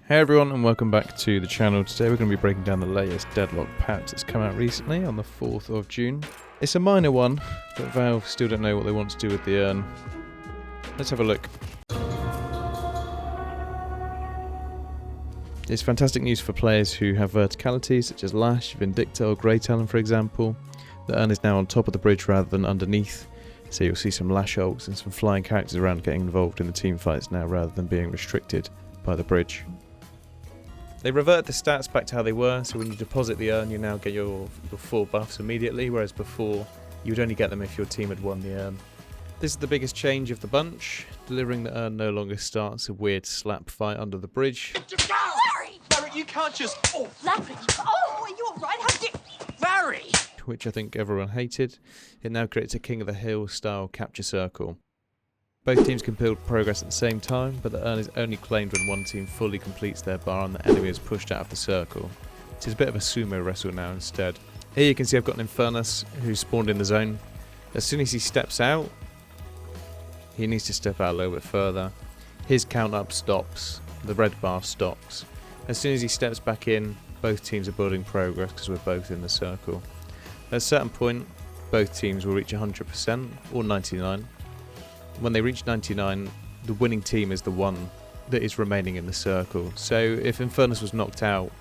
Hey everyone, and welcome back to the channel. Today we're going to be breaking down the latest Deadlock patch that's come out recently on the 4th of June. It's a minor one, but Valve still don't know what they want to do with the urn. Let's have a look. It's fantastic news for players who have verticality, such as Lash, Vindicta or Grey Talon for example. The urn is now on top of the bridge rather than underneath, so you'll see some Lash ults and some flying characters around getting involved in the team fights now rather than being restricted by the bridge. They reverted the stats back to how they were, so when you deposit the urn you now get your 4 buffs immediately, whereas before you would only get them if your team had won the urn. This is the biggest change of the bunch. Delivering the urn no longer starts a weird slap fight under the bridge. Larry, you can't just... Oh, Larry! Oh, are you alright? How did... Larry! Which I think everyone hated. It now creates a King of the Hill style capture circle. Both teams can build progress at the same time, but the urn is only claimed when one team fully completes their bar and the enemy is pushed out of the circle. It is a bit of a sumo wrestle now instead. Here you can see I've got an Infernus who spawned in the zone. As soon as he steps out, he needs to step out a little bit further. His count up stops, the red bar stops. As soon as he steps back in, both teams are building progress because we're both in the circle. At a certain point, both teams will reach 100% or 99%. When they reach 99, the winning team is the one that is remaining in the circle. So if Infernus was knocked out,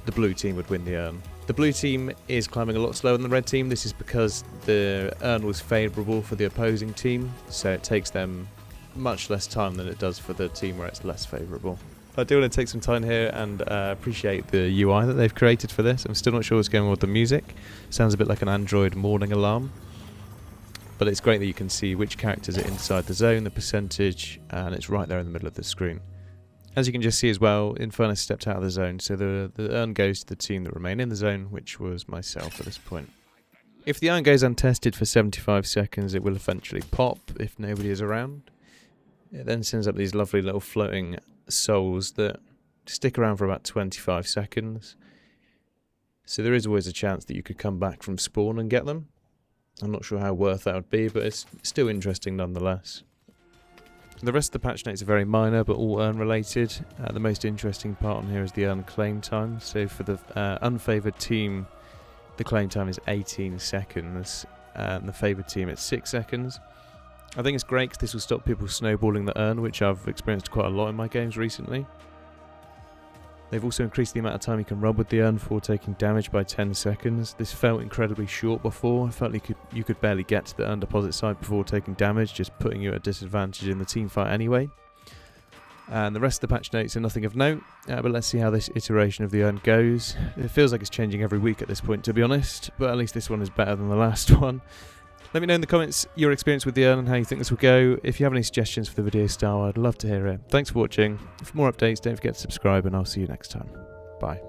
the blue team would win the urn. The blue team is climbing a lot slower than the red team. This is because the urn was favourable for the opposing team, so it takes them much less time than it does for the team where it's less favourable. I do want to take some time here and appreciate the UI that they've created for this. I'm still not sure what's going on with the music. Sounds a bit like an Android morning alarm. But it's great that you can see which characters are inside the zone, the percentage, and it's right there in the middle of the screen. As you can just see as well, Infernus stepped out of the zone, so the urn goes to the team that remain in the zone, which was myself at this point. If the urn goes untested for 75 seconds, it will eventually pop if nobody is around. It then sends up these lovely little floating souls that stick around for about 25 seconds. So there is always a chance that you could come back from spawn and get them. I'm not sure how worth that would be, but it's still interesting nonetheless. The rest of the patch notes are very minor, but all urn related. The most interesting part on here is the urn claim time. So for the unfavoured team, the claim time is 18 seconds, and the favoured team it's 6 seconds. I think it's great because this will stop people snowballing the urn, which I've experienced quite a lot in my games recently. They've also increased the amount of time you can rub with the urn before taking damage by 10 seconds. This felt incredibly short before. I felt like you could barely get to the urn deposit side before taking damage, just putting you at a disadvantage in the team fight anyway. And the rest of the patch notes are nothing of note, but let's see how this iteration of the urn goes. It feels like it's changing every week at this point, to be honest, but at least this one is better than the last one. Let me know in the comments your experience with the urn and how you think this will go. If you have any suggestions for the video style, I'd love to hear it. Thanks for watching. For more updates, don't forget to subscribe, and I'll see you next time. Bye.